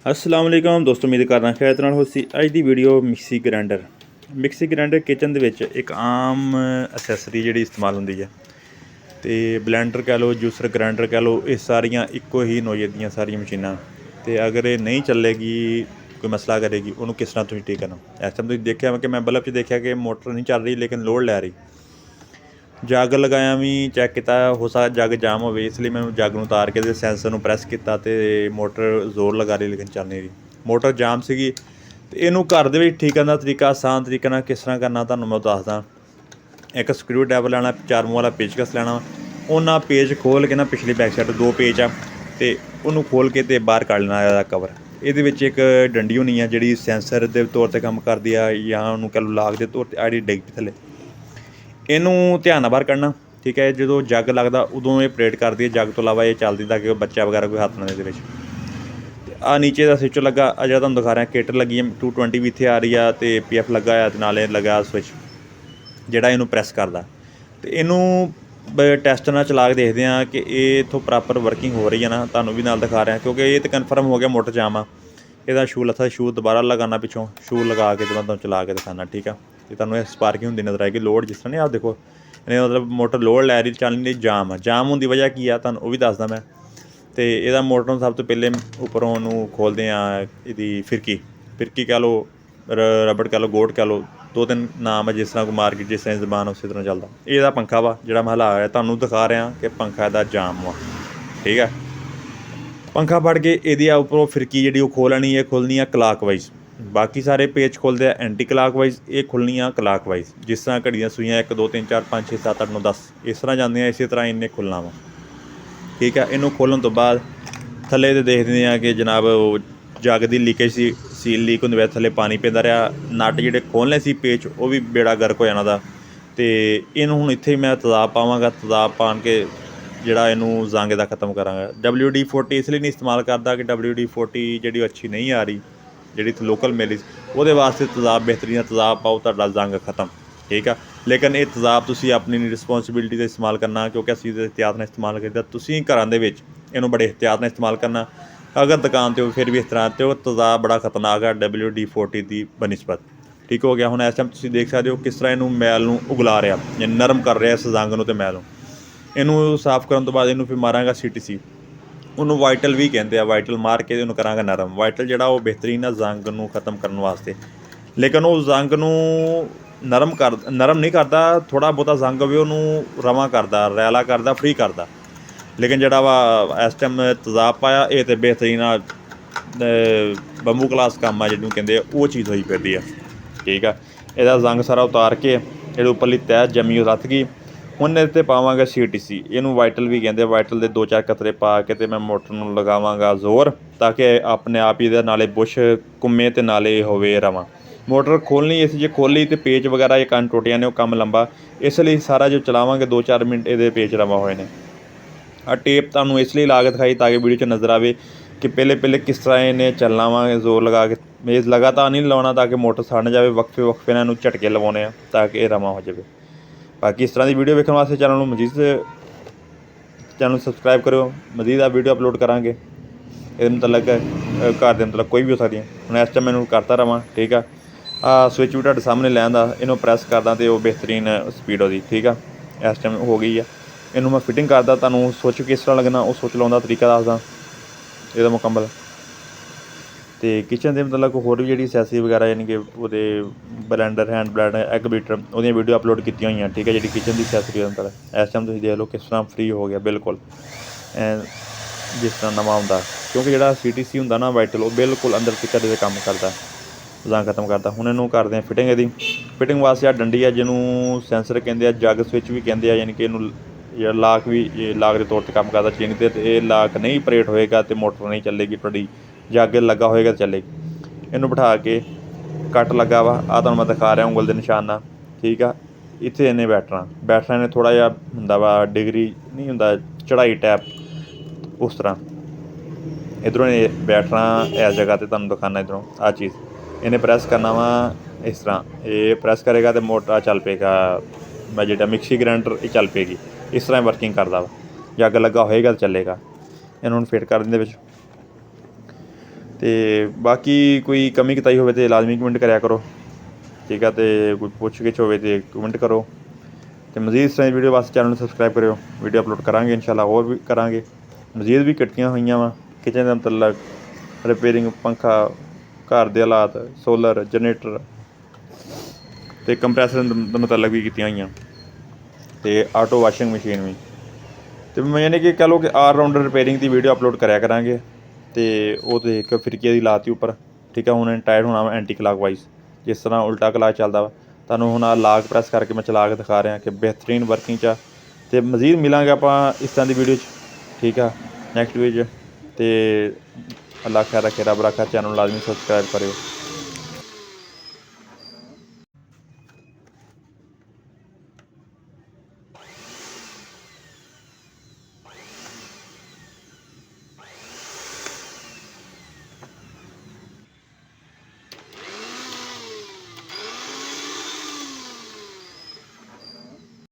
अस्सलाम वालेकुम दोस्तों, उम्मीद करना खैर नाल होसी। अज दी वीडियो मिक्सी ग्राइंडर किचन दे विच एक आम असैसरी जिहड़ी इस्तेमाल हुंदी है ते बलैंडर कह लो, जूसर ग्राइंडर कह लो, ये सारियां इक्को ही नोईए दियां सारियां मशीनां। ते अगर ये नहीं चलेगी, कोई मसला करेगी, उन्होंने किस तरह तुसीं ठीक करना। इस टाइम तुसीं देखिया कि मैं बल्ब च देखिया कि मोटर नहीं चल रही लेकिन लोड लै रही। जग लगाया भी चैक किया, हो सकता जग जाम हो, इसलिए मैं जग नूं उतार के सैंसर नूं प्रैस किया तो मोटर जोर लगा रही लेकिन चल नहीं रही, मोटर जाम सीगी। तो इनू घर दे विच ठीक करने दा तरीका आसान तरीके नाल किस तरह करना तुहानूं मैं दसदा। एक स्क्रू ड्राइवर लैना, 4 मूंह वाला पेचकस लैना, उन्हां पेच खोल के ना पिछली बैक साइड 2 पेच आ ते उन्हूं खोल के ते बाहर कढ लेना इहदा कवर। ਇਹਦੇ ਵਿੱਚ ਇੱਕ ਡੰਡੀ ਹੋਣੀ ਆ ਜਿਹੜੀ ਸੈਂਸਰ ਦੇ ਤੌਰ 'ਤੇ ਕੰਮ ਕਰਦੀ ਆ ਜਾਂ ਉਹਨੂੰ ਕਹਿ ਲਓ ਲਾਗ ਦੇ ਤੌਰ 'ਤੇ, ਜਿਹੜੀ ਡਿੱਗ ਪਈ ਥੱਲੇ। ਇਹਨੂੰ ਧਿਆਨ ਨਾਲ ਬਾਹਰ ਕੱਢਣਾ, ਠੀਕ ਹੈ। ਜਦੋਂ ਜੱਗ ਲੱਗਦਾ ਉਦੋਂ ਇਹ ਆਪਰੇਟ ਕਰਦੀ ਹੈ, ਜੱਗ ਤੋਂ ਇਲਾਵਾ ਇਹ ਚੱਲਦੀ ਤਾਂ ਕਿ ਬੱਚਾ ਵਗੈਰਾ ਕੋਈ ਹੱਥ ਨਾ ਦੇ ਇਹਦੇ ਵਿੱਚ। ਆ ਨੀਚੇ ਦਾ ਸਵਿਚ ਲੱਗਾ, ਆ ਜਿਹੜਾ ਤੁਹਾਨੂੰ ਦਿਖਾ ਰਿਹਾ ਕਿਟ ਲੱਗੀ ਹੈ 220 ਵੀ ਇੱਥੇ ਆ ਰਹੀ ਆ ਤੇ PF ਲੱਗਾ ਆ ਤੇ ਨਾਲੇ ਲੱਗਾ ਸਵਿਚ ਜਿਹੜਾ ਇਹਨੂੰ ਪ੍ਰੈਸ ਕਰਦਾ। ਤੇ ਇਹਨੂੰ ਟੈਸਟ ਨਾਲ ਚਲਾ ਕੇ ਦੇਖਦੇ ਹਾਂ ਕਿ ਇਹ ਇੱਥੋਂ ਪ੍ਰੋਪਰ ਵਰਕਿੰਗ ਹੋ ਰਹੀ ਹੈ ਨਾ, ਤੁਹਾਨੂੰ ਵੀ ਨਾਲ ਦਿਖਾ ਰਿਹਾ ਕਿਉਂਕਿ ਇਹ ਤਾਂ ਕਨਫਰਮ ਹੋ ਗਿਆ ਮੋਟਰ ਜਾਮ ਆ। ਇਹਦਾ ਸ਼ੂ ਲੱਥਾ, ਸ਼ੂ ਦੁਬਾਰਾ ਲਗਾਉਣਾ ਪਿੱਛੋਂ, ਸ਼ੂ ਲਗਾ ਕੇ ਤੇ ਮੈਂ ਤੁਹਾਨੂੰ ਚਲਾ ਕੇ ਦਿਖਾਉਣਾ, ਠੀਕ ਆ। ਤੇ ਤੁਹਾਨੂੰ ਇਹ ਸਪਾਰਕਿੰਗ ਹੁੰਦੀ ਨਜ਼ਰ ਆਏਗੀ, ਲੋਡ ਜਿਸ ਤਰ੍ਹਾਂ ਨਹੀਂ, ਆਹ ਦੇਖੋ ਇਹਨੇ ਮਤਲਬ ਮੋਟਰ ਲੋਡ ਲੈ ਰਹੀ, ਚੱਲ ਨਹੀਂ ਜਾਮ ਆ। ਜਾਮ ਹੋਣ ਦੀ ਵਜ੍ਹਾ ਕੀ ਆ ਤੁਹਾਨੂੰ ਉਹ ਵੀ ਦੱਸਦਾ ਮੈਂ। ਤੇ ਇਹਦਾ ਮੋਟਰ ਨੂੰ ਸਭ ਤੋਂ ਪਹਿਲੇ ਉੱਪਰੋਂ ਉਹਨੂੰ ਖੋਲ੍ਹਦੇ ਹਾਂ, ਇਹਦੀ ਫਿਰਕੀ ਕਹਿ ਲਓ, ਰਬੜ ਕਹਿ ਲਓ, ਗੋਟ ਕਹਿ ਲਓ, 2-3 ਨਾਮ ਹੈ ਜਿਸ ਤਰ੍ਹਾਂ ਕੋਈ ਮਾਰਕੀਟ ਜਿਸ ਤਰ੍ਹਾਂ ਜ਼ਬਾਨ ਉਸੇ ਤਰ੍ਹਾਂ ਚੱਲਦਾ। ਇਹਦਾ ਪੰਖਾ ਵਾ ਜਿਹੜਾ ਮੈਂ ਹਿਲਾ ਰਿਹਾ ਤੁਹਾਨੂੰ ਦਿਖਾ ਰਿਹਾ ਕਿ ਪੰਖਾ ਇਹਦਾ ਜਾਮ ਵਾ, ਠੀਕ ਹੈ। पंखा फड़ के ਇਹਦੀ ਆ ਉੱਪਰੋਂ ਫਿਰਕੀ ਜਿਹੜੀ ਉਹ ਖੋਲ੍ਹਣੀ, ਇਹ ਖੁੱਲ੍ਹਣੀ ਆ ਕਲਾਕ ਵਾਈਜ਼। ਬਾਕੀ ਸਾਰੇ ਪੇਚ ਖੁੱਲ੍ਹਦੇ ਆ ਐਂਟੀ ਕਲਾਕ ਵਾਈਜ਼, ਇਹ ਖੁੱਲ੍ਹਣੀ ਆ ਕਲਾਕ ਵਾਈਜ਼। ਜਿਸ ਤਰ੍ਹਾਂ ਘੜੀਆਂ ਸੂਈਆਂ 1 2 3 4 5 6 7 8 9 10 ਇਸ ਤਰ੍ਹਾਂ ਜਾਂਦੀਆਂ, ਇਸੇ ਤਰ੍ਹਾਂ ਇਹਨੇ ਖੁੱਲ੍ਹਣਾ ਵਾ, ਠੀਕ ਆ। ਇਹਨੂੰ ਖੋਲ੍ਹਣ ਤੋਂ ਬਾਅਦ ਥੱਲੇ ਤੇ ਦੇਖਦੇ ਹਾਂ ਕਿ ਜਨਾਬ ਉਹ ਜੱਗ ਦੀ ਲੀਕੇਜ ਸੀ, ਸੀਲ ਲੀਕ ਹੁੰਦੀ, ਵੈਸੇ ਥੱਲੇ ਪਾਣੀ ਪੈਂਦਾ ਰਿਹਾ। ਨਟ ਜਿਹੜੇ ਖੋਲ੍ਹਣੇ ਸੀ ਪੇਚ ਉਹ ਵੀ ਬੇੜਾ ਗਰਕ ਹੋ ਜਾਣਾ ਦਾ। ਅਤੇ ਇਹਨੂੰ ਹੁਣ ਇੱਥੇ ਮੈਂ ਤੇਜ਼ਾਬ ਪਾਵਾਂਗਾ, ਤੇਜ਼ਾਬ ਪਾਣ ਕੇ ਜਿਹੜਾ ਇਹਨੂੰ ਜ਼ੰਗ ਦਾ ਖਤਮ ਕਰਾਂਗਾ। WD-40 ਇਸ ਲਈ ਨਹੀਂ ਇਸਤੇਮਾਲ ਕਰਦਾ ਕਿ WD-40 ਜਿਹੜੀ ਅੱਛੀ ਨਹੀਂ ਆ ਰਹੀ, ਜਿਹੜੀ ਇੱਥੇ ਲੋਕਲ ਮਿਲੀ, ਉਹਦੇ ਵਾਸਤੇ ਤੇਜ਼ਾਬ ਬਿਹਤਰੀਨ ਤੇਜ਼ਾਬ ਪਾਓ, ਤੁਹਾਡਾ ਜ਼ੰਗ ਖਤਮ, ਠੀਕ ਆ। ਲੇਕਿਨ ਇਹ ਤੇਜ਼ਾਬ ਤੁਸੀਂ ਆਪਣੀ ਰਿਸਪੋਂਸੀਬਿਲਿਟੀ 'ਤੇ ਇਸਤੇਮਾਲ ਕਰਨਾ ਕਿਉਂਕਿ ਅਸੀਂ ਇਹਦੇ ਇਹਤਿਆਤ ਨਾਲ ਇਸਤੇਮਾਲ ਕਰੀਦਾ। ਤੁਸੀਂ ਘਰਾਂ ਦੇ ਵਿੱਚ ਇਹਨੂੰ ਬੜੇ ਇਹਤਿਆਤ ਨਾਲ ਇਸਤੇਮਾਲ ਕਰਨਾ। ਅਗਰ ਦੁਕਾਨ 'ਤੇ ਹੋ ਫਿਰ ਵੀ ਇਸ ਤਰ੍ਹਾਂ, ਅਤੇ ਉਹ ਤੇਜ਼ਾਬ ਬੜਾ ਖਤਰਨਾਕ ਆ WD-40 ਦੀ ਬਨਿਸਬਤ, ਠੀਕ ਹੋ ਗਿਆ। ਹੁਣ ਇਸ ਟਾਈਮ ਤੁਸੀਂ ਦੇਖ ਸਕਦੇ ਹੋ ਕਿਸ ਤਰ੍ਹਾਂ ਇਹਨੂੰ ਮੈਲ ਨੂੰ ਉਗਲਾ ਰਿਹਾ, ਨਰਮ ਕਰ ਰਿਹਾ ਇਸ ਜ਼ੰਗ ਨੂੰ ਅਤੇ ਮੈਲ ਨੂੰ। ਇਹਨੂੰ ਸਾਫ਼ ਕਰਨ ਤੋਂ ਬਾਅਦ ਇਹਨੂੰ ਫਿਰ ਮਾਰਾਂਗਾ CTC, ਉਹਨੂੰ ਵਾਈਟਲ ਵੀ ਕਹਿੰਦੇ ਆ। ਵਾਈਟਲ ਮਾਰ ਕੇ ਉਹਨੂੰ ਕਰਾਂਗਾ ਨਰਮ। ਵਾਈਟਲ ਜਿਹੜਾ ਉਹ ਬਿਹਤਰੀਨ ਆ ਜ਼ੰਗ ਨੂੰ ਖ਼ਤਮ ਕਰਨ ਵਾਸਤੇ, ਲੇਕਿਨ ਉਹ ਜ਼ੰਗ ਨੂੰ ਨਰਮ ਨਹੀਂ ਕਰਦਾ। ਥੋੜ੍ਹਾ ਬਹੁਤਾ ਜ਼ੰਗ ਹੋਵੇ ਉਹਨੂੰ ਰਵਾਂ ਕਰਦਾ, ਰੈਲਾ ਕਰਦਾ, ਫਰੀ ਕਰਦਾ। ਲੇਕਿਨ ਜਿਹੜਾ ਵਾ ਇਸ ਟਾਈਮ ਤੇਜ਼ਾਬ ਪਾਇਆ, ਇਹ ਤਾਂ ਬਿਹਤਰੀਨ ਆ ਬੰਬੂ ਕਲਾਸ ਕੰਮ ਆ ਜਿਹਨੂੰ ਕਹਿੰਦੇ ਆ, ਉਹ ਚੀਜ਼ ਹੋਈ ਫਿਰਦੀ ਆ, ਠੀਕ ਆ। ਇਹਦਾ ਜ਼ੰਗ ਸਾਰਾ ਉਤਾਰ ਕੇ ਇਹਦੇ ਉੱਪਰਲੀ ਤਹਿ ਜੰਮੀ ਉਹ ਲੱਥ ਗਈ। ਹੁਣ ਇਹਦੇ 'ਤੇ ਪਾਵਾਂਗਾ CTC, ਇਹਨੂੰ ਵਾਈਟਲ ਵੀ ਕਹਿੰਦੇ ਆ। ਵਾਈਟਲ ਦੇ 2-4 ਕਤਰੇ ਪਾ ਕੇ ਅਤੇ ਮੈਂ ਮੋਟਰ ਨੂੰ ਲਗਾਵਾਂਗਾ ਜ਼ੋਰ, ਤਾਂ ਕਿ ਆਪਣੇ ਆਪ ਹੀ ਇਹਦੇ ਨਾਲੇ ਬੁਸ਼ ਘੁੰਮੇ ਅਤੇ ਨਾਲੇ ਹੋਵੇ ਰਵਾਂ। ਮੋਟਰ ਖੋਲ੍ਹਣੀ ਇਸ ਜੇ ਖੋਲ੍ਹੀ ਅਤੇ ਪੇਚ ਵਗੈਰਾ ਇਹ ਕੰਨ ਟੁੱਟ ਜਾਂਦੇ, ਉਹ ਕੰਮ ਲੰਬਾ, ਇਸ ਲਈ ਸਾਰਾ ਜੋ ਚਲਾਵਾਂਗੇ 2-4 ਮਿੰਟ ਇਹਦੇ ਪੇਚ ਰਵਾਂ ਹੋਏ ਨੇ। ਆਹ ਟੇਪ ਤੁਹਾਨੂੰ ਇਸ ਲਈ ਲਾ ਕੇ ਦਿਖਾਈ ਤਾਂ ਕਿ ਵੀਡੀਓ 'ਚ ਨਜ਼ਰ ਆਵੇ ਕਿ ਪਹਿਲੇ ਕਿਸ ਤਰ੍ਹਾਂ ਇਹਨੇ ਚੱਲਣਾ ਵਾ ਜ਼ੋਰ ਲਗਾ ਕੇ। ਮੇਜ਼ ਲਗਾਤਾਰ ਨਹੀਂ ਲਾਉਣਾ ਤਾਂ ਕਿ ਮੋਟਰ ਸੜ ਨਾ ਜਾਵੇ, ਵਕਫੇ ਨਾਲ ਇਹਨੂੰ ਝਟਕੇ ਲਵਾਉਣੇ ਆ ਤਾਂ ਕਿ ਇਹ ਰਵਾਂ ਹੋ ਜਾਵੇ। ਬਾਕੀ ਇਸ ਤਰ੍ਹਾਂ ਦੀ ਵੀਡੀਓ ਵੇਖਣ ਵਾਸਤੇ ਚੈਨਲ ਨੂੰ ਸਬਸਕ੍ਰਾਈਬ ਕਰਿਓ। ਮਜ਼ੀਦ ਆ ਵੀਡੀਓ ਅਪਲੋਡ ਕਰਾਂਗੇ, ਇਹਦੇ ਮੁਤਲਕ ਘਰ ਦੇ ਮੁਤਲਕ ਕੋਈ ਵੀ ਹੋ ਸਕਦੀਆਂ। ਹੁਣ ਇਸ ਟਾਈਮ ਮੈਨੂੰ ਕਰਤਾ ਰਵਾਂ, ਠੀਕ ਆ। ਆਹ ਸਵਿਚ ਵੀ ਤੁਹਾਡੇ ਸਾਹਮਣੇ ਲੈਣ ਦਾ, ਇਹਨੂੰ ਪ੍ਰੈਸ ਕਰਦਾ ਅਤੇ ਉਹ ਬਿਹਤਰੀਨ ਸਪੀਡ ਉਹਦੀ, ਠੀਕ ਆ। ਇਸ ਟਾਈਮ ਹੋ ਗਈ ਆ। ਇਹਨੂੰ ਮੈਂ ਫਿਟਿੰਗ ਕਰਦਾ, ਤੁਹਾਨੂੰ ਸੁੱਚ ਕਿਸ ਤਰ੍ਹਾਂ ਲੱਗਣਾ ਉਹ ਸੁੱਚ ਲਾਉਣ ਦਾ ਤਰੀਕਾ ਦੱਸਦਾ ਇਹਦਾ ਮੁਕੰਮਲ। ਅਤੇ ਕਿਚਨ ਦੇ ਮਤਲਬ ਹੋਰ ਵੀ ਜਿਹੜੀ ਅਸੈਸਰੀ ਵਗੈਰਾ ਯਾਨੀ ਕਿ ਉਹਦੇ blender, hand blender, egg beater, ਉਹਦੀਆਂ ਵੀਡੀਓ ਅਪਲੋਡ ਕੀਤੀਆਂ ਹੋਈਆਂ, ਠੀਕ ਹੈ। ਜਿਹੜੀ ਕਿਚਨ ਦੀ ਅਸੈਸਰੀ ਅੰਦਰ ਇਸ ਟਾਈਮ ਤੁਸੀਂ ਦੇਖ ਲਓ ਕਿਸ ਤਰ੍ਹਾਂ ਫਰੀ ਹੋ ਗਿਆ ਬਿਲਕੁਲ, ਜਿਸ ਤਰ੍ਹਾਂ ਨਵਾਂ ਹੁੰਦਾ। ਕਿਉਂਕਿ ਜਿਹੜਾ CTC ਹੁੰਦਾ ਨਾ ਵਾਈਟਲ, ਉਹ ਬਿਲਕੁਲ ਅੰਦਰ ਤੱਕ ਦੇ ਕੰਮ ਕਰਦਾ, ਜ਼ੰਗ ਖਤਮ ਕਰਦਾ। ਹੁਣ ਇਹਨੂੰ ਕਰਦੇ ਹਾਂ ਫਿਟਿੰਗ। ਇਹਦੀ ਫਿਟਿੰਗ ਵਾਸਤੇ ਆ ਡੰਡੀ ਆ ਜਿਹਨੂੰ ਸੈਂਸਰ ਕਹਿੰਦੇ ਆ, ਜੱਗ ਸਵਿਚ ਵੀ ਕਹਿੰਦੇ ਆ, ਯਾਨੀ ਕਿ ਇਹਨੂੰ ਜਿਹੜਾ ਲਾਕ ਵੀ ਲਾਕ ਦੇ ਤੌਰ 'ਤੇ ਕੰਮ ਕਰਦਾ ਚੇਨ 'ਤੇ। ਅਤੇ ਇਹ ਲਾਕ ਨਹੀਂ ਆਪਰੇਟ ਹੋਏਗਾ ਅਤੇ ਮੋਟਰ ਨਹੀਂ ਚੱਲੇਗੀ, ਤੁਹਾਡੀ ਜੱਗ ਲੱਗਾ ਹੋਏਗਾ ਚੱਲੇਗੀ। ਇਹਨੂੰ ਬਿਠਾ ਕੇ ਕੱਟ ਲੱਗਾ ਵਾ, ਆਹ ਤੁਹਾਨੂੰ ਮੈਂ ਦਿਖਾ ਰਿਹਾ ਉਂਗਲ ਦੇ ਨਿਸ਼ਾਨ ਨਾਲ, ਠੀਕ ਆ। ਇੱਥੇ ਇਹਨੇ ਬੈਠਣਾ ਇਹਨੇ ਥੋੜ੍ਹਾ ਜਿਹਾ ਹੁੰਦਾ ਵਾ, ਡਿਗਰੀ ਨਹੀਂ ਹੁੰਦਾ, ਚੜ੍ਹਾਈ ਟੈਪ, ਉਸ ਤਰ੍ਹਾਂ ਇੱਧਰੋਂ ਇਹ ਬੈਠਣਾ ਇਸ ਜਗ੍ਹਾ 'ਤੇ। ਤੁਹਾਨੂੰ ਦਿਖਾਉਣਾ ਇੱਧਰੋਂ ਆਹ ਚੀਜ਼, ਇਹਨੇ ਪ੍ਰੈਸ ਕਰਨਾ ਵਾ ਇਸ ਤਰ੍ਹਾਂ। ਇਹ ਪ੍ਰੈਸ ਕਰੇਗਾ ਅਤੇ ਮੋਟਰ ਚੱਲ ਪਏਗਾ, ਮੈਂ ਜਿਹੜਾ ਮਿਕਸੀ ਗ੍ਰਾਈਂਡਰ ਇਹ ਚੱਲ ਪਏਗੀ। ਇਸ ਤਰ੍ਹਾਂ ਵਰਕਿੰਗ ਕਰਦਾ ਵਾ, ਜੱਗ ਲੱਗਾ ਹੋਏਗਾ ਤਾਂ ਚੱਲੇਗਾ। ਇਹਨੂੰ ਹੁਣ ਫਿੱਟ ਕਰ ਦਿੰਦੇ ਵਿੱਚ। ਤੇ ਬਾਕੀ ਕੋਈ ਕਮੀ ਕਤਾਈ ਹੋਵੇ ਤਾਂ ਲਾਜ਼ਮੀ ਕਮੈਂਟ ਕਰਿਆ ਕਰੋ, ਠੀਕ ਆ। ਤੇ ਕੋਈ ਪੁੱਛ ਗਿੱਛ ਹੋਵੇ ਤਾਂ ਕਮੈਂਟ ਕਰੋ। ਤੇ ਮਜ਼ੀਦ ਇਸ ਤਰ੍ਹਾਂ ਦੀ ਵੀਡੀਓ ਵਾਸਤੇ ਚੈਨਲ ਨੂੰ ਸਬਸਕ੍ਰਾਈਬ ਕਰਿਓ। ਵੀਡੀਓ ਅਪਲੋਡ ਕਰਾਂਗੇ ਇਨਸ਼ਾਅੱਲਾ, ਹੋਰ ਵੀ ਕਰਾਂਗੇ। ਮਜ਼ੀਦ ਵੀ ਕੱਟੀਆਂ ਹੋਈਆਂ ਵਾ ਕਿਚਨ ਦੇ ਮਤਲਬ ਰਿਪੇਅਰਿੰਗ, ਪੰਖਾ, ਘਰ ਦੇ ਹਾਲਾਤ, ਸੋਲਰ, ਜਨਰੇਟਰ ਅਤੇ ਕੰਪਰੈਸਰ ਦੇ ਮੁਤਲਕ ਵੀ ਕੀਤੀਆਂ ਹੋਈਆਂ, ਅਤੇ ਆਟੋ ਵਾਸ਼ਿੰਗ ਮਸ਼ੀਨ ਵੀ। ਅਤੇ ਮੈਂ ਯਾਨੀ ਕਿ ਕਹਿ ਲਓ ਕਿ ਆਲ ਰਾਊਂਡਰ ਰਿਪੇਅਰਿੰਗ ਦੀ ਵੀਡੀਓ ਅਪਲੋਡ ਕਰਿਆ ਕਰਾਂਗੇ। ਅਤੇ ਉਹ ਤਾਂ ਇੱਕ ਫਿਰਕੀਆਂ ਦੀ ਲਾਤੀ ਉੱਪਰ, ਠੀਕ ਆ। ਹੁਣ ਟਾਇਰ ਹੋਣਾ ਵਾ ਐਂਟੀ ਕਲਾਕ ਵਾਈਜ਼, ਜਿਸ ਤਰ੍ਹਾਂ ਉਲਟਾ ਕਲਾਕ ਚੱਲਦਾ ਵਾ। ਤੁਹਾਨੂੰ ਹੁਣ ਆਹ ਲਾਕ ਪ੍ਰੈਸ ਕਰਕੇ ਮੈਂ ਚਲਾ ਕੇ ਦਿਖਾ ਰਿਹਾ ਕਿ ਬਿਹਤਰੀਨ ਵਰਕਿੰਗ 'ਚ ਆ। ਅਤੇ ਮਜ਼ੀਦ ਮਿਲਾਂਗੇ ਆਪਾਂ ਇਸ ਤਰ੍ਹਾਂ ਦੀ ਵੀਡੀਓ 'ਚ, ਠੀਕ ਆ, ਨੈਕਸਟ ਵੀਡੀਓ 'ਚ। ਅਤੇ ਅੱਲਾ ਖੈਰ ਰੱਖੇ, ਰੱਬ ਰੱਖਾ। ਚੈਨਲ ਨੂੰ ਲਾਜ਼ਮੀ ਸਬਸਕ੍ਰਾਈਬ ਕਰਿਓ।